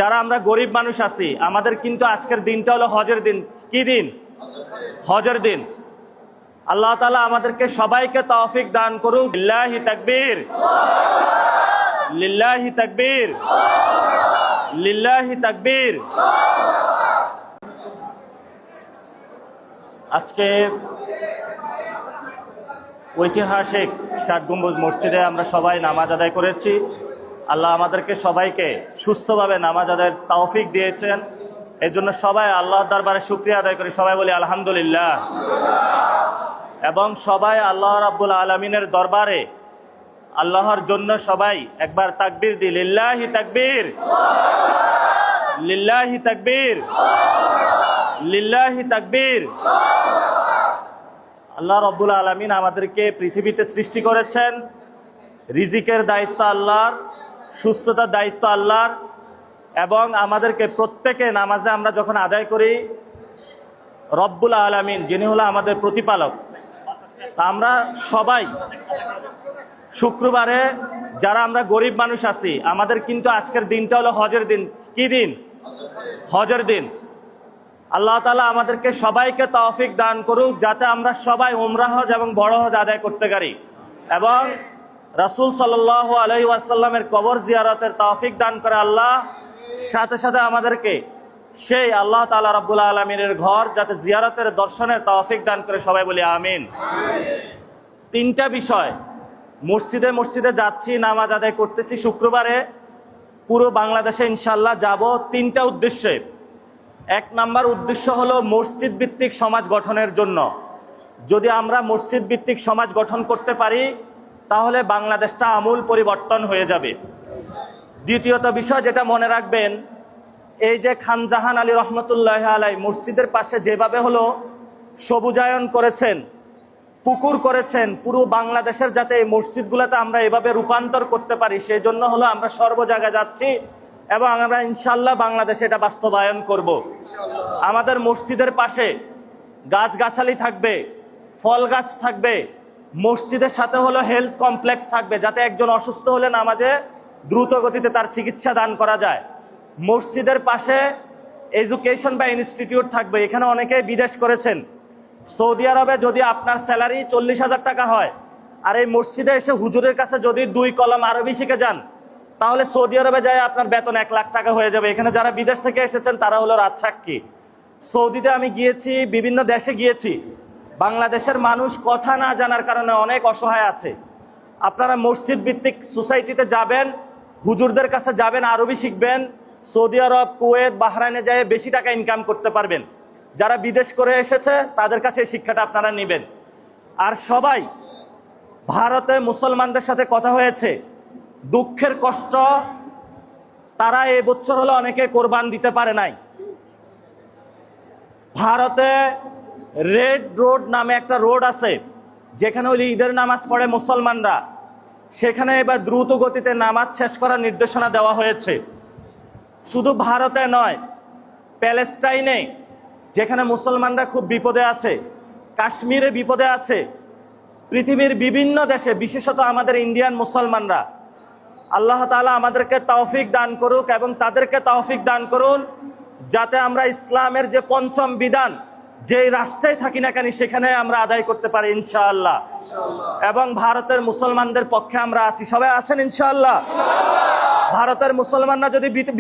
যারা আমরা গরিব মানুষ আছি, আমাদের কিন্তু আজকের দিনটা হলো হজের দিন। কি দিন? হজের দিন। আল্লাহ তাআলা আমাদেরকে সবাইকে তৌফিক দান করুক। লিল্লাহি তাকবীর, লিল্লাহি তাকবীর, লিল্লাহি তাকবীর। আজকে ঐতিহাসিক ৬০ গম্বুজ মসজিদে আমরা সবাই নামাজ আদায় করেছি। আল্লাহ আমাদেরকে সবাইকে সুস্থভাবে নামাজ আদায়ের তৌফিক দিয়েছেন। এর জন্য সবাই আল্লাহর দরবারে শুকরিয়া আদায় করি। সবাই বলি আলহামদুলিল্লাহ। এবং সবাই আল্লাহ রাব্বুল আলামিনের দরবারে আল্লাহর জন্য সবাই একবার তাকবীর দিই। লিল্লাহি তাকবীর, লিল্লাহি তাকবীর, লিল্লাহি তাকবীর। আল্লাহ রাব্বুল আলামিন আমাদেরকে পৃথিবীতে সৃষ্টি করেছেন। রিজিকের দায়িত্ব আল্লাহর, সুস্থতার দায়িত্ব আল্লাহর। এবং আমাদেরকে প্রত্যেকে নামাজে আমরা যখন আদায় করি, রব্বুল আলামিন যিনি হলো আমাদের প্রতিপালক, আমরা সবাই শুক্রবারে যারা আমরা গরিব মানুষ আছি, আমাদের কিন্তু আজকের দিনটা হলো হজের দিন। কি দিন? হজের দিন। আল্লাহ তাআলা আমাদেরকে সবাইকে তৌফিক দান করুক, যাতে আমরা সবাই উমরা হজ এবং বড় হজ আদায় করতে পারি এবং রাসূল সাল্লাল্লাহু আলাইহি ওয়াসাল্লামের কবর জিয়ারতের তৌফিক দান করে আল্লাহ। সাথে সাথে আমাদেরকে সেই আল্লাহ তাআলা রাব্বুল আলামিনের ঘর যাতে জিয়ারতের দর্শনের তৌফিক দান করে। সবাই বলি আমিন। তিনটা বিষয়, মসজিদে মসজিদে যাচ্ছি, নামাজ আদায় করতেছি শুক্রবারে, পুরো বাংলাদেশে ইনশাল্লাহ যাব তিনটা উদ্দেশ্যে। এক নাম্বার উদ্দেশ্য হলো মসজিদ ভিত্তিক সমাজ গঠনের জন্য। যদি আমরা মসজিদ ভিত্তিক সমাজ গঠন করতে পারি, তাহলে বাংলাদেশটা আমূল পরিবর্তন হয়ে যাবে। দ্বিতীয়ত বিষয় যেটা মনে রাখবেন, এই যে খান জাহান আলী রহমতুল্লাহ আলাই মসজিদের পাশে যেভাবে হলো সবুজায়ন করেছেন, পুকুর করেছেন, পুরো বাংলাদেশের যাতে এই মসজিদগুলোতে আমরা এভাবে রূপান্তর করতে পারি, সেই জন্য হলো আমরা সর্ব জায়গায় যাচ্ছি এবং আমরা ইনশাল্লাহ বাংলাদেশে এটা বাস্তবায়ন করব। আমাদের মসজিদের পাশে গাছগাছালি থাকবে, ফল গাছ থাকবে, মসজিদের সাথে হলো হেলথ কমপ্লেক্স থাকবে, যাতে একজন অসুস্থ হলে নামাজে দ্রুত গতিতে তার চিকিৎসা দান করা যায়। মসজিদের পাশে এডুকেশন বা ইনস্টিটিউট থাকবে। এখানে অনেকেই বিদেশ করেছেন। সৌদি আরবে যদি আপনার স্যালারি 40,000 টাকা হয়, আর এই মসজিদে এসে হুজুরের কাছে যদি 2 কলম আরবি শিখে যান, তাহলে সৌদি আরবে যায় আপনার বেতন 1 লাখ টাকা হয়ে যাবে। এখানে যারা বিদেশ থেকে এসেছেন তারা হলো রাজসাক্ষী। সৌদিতে আমি গিয়েছি, বিভিন্ন দেশে গিয়েছি। বাংলাদেশের মানুষ কথা না জানার কারণে অনেক অসহায় আছে। আপনারা মসজিদ ভিত্তিক সোসাইটিতে যাবেন, হুজুরদের কাছে যাবেন, আরবি শিখবেন। সৌদি আরব, কুয়েত, বাহরাইনে যায় বেশি টাকা ইনকাম করতে পারবেন। যারা বিদেশ করে এসেছে তাদের কাছে এই শিক্ষাটা আপনারা নেবেন। আর সবাই ভারতে মুসলমানদের সাথে কথা হয়েছে, দুঃখের কষ্ট, তারা এই বছর হলো অনেকে কোরবান দিতে পারে নাই। ভারতে রেড রোড নামে একটা রোড আছে, যেখানে ওই ঈদের নামাজ পড়ে মুসলমানরা। সেখানে এবার দ্রুত গতিতে নামাজ শেষ করার নির্দেশনা দেওয়া হয়েছে। শুধু ভারতে নয়, প্যালেস্টাইনে যেখানে মুসলমানরা খুব বিপদে আছে, কাশ্মীরে বিপদে আছে, পৃথিবীর বিভিন্ন দেশে, বিশেষত আমাদের ইন্ডিয়ান মুসলমানরা। আল্লাহ তাআলা আমাদেরকে তৌফিক দান করুক এবং তাদেরকে তৌফিক দান করুন, যাতে আমরা ইসলামের যে পঞ্চম বিধান, যেই রাষ্ট্রেই থাকি না কেন সেখানে আমরা আদায় করতে পারি ইনশাআল্লাহ। এবং ভারতের মুসলমানদের পক্ষে আমরা আছি। সবাই আছেন ইনশাআল্লাহ? ভারতের মুসলমানরা যদি বিপদ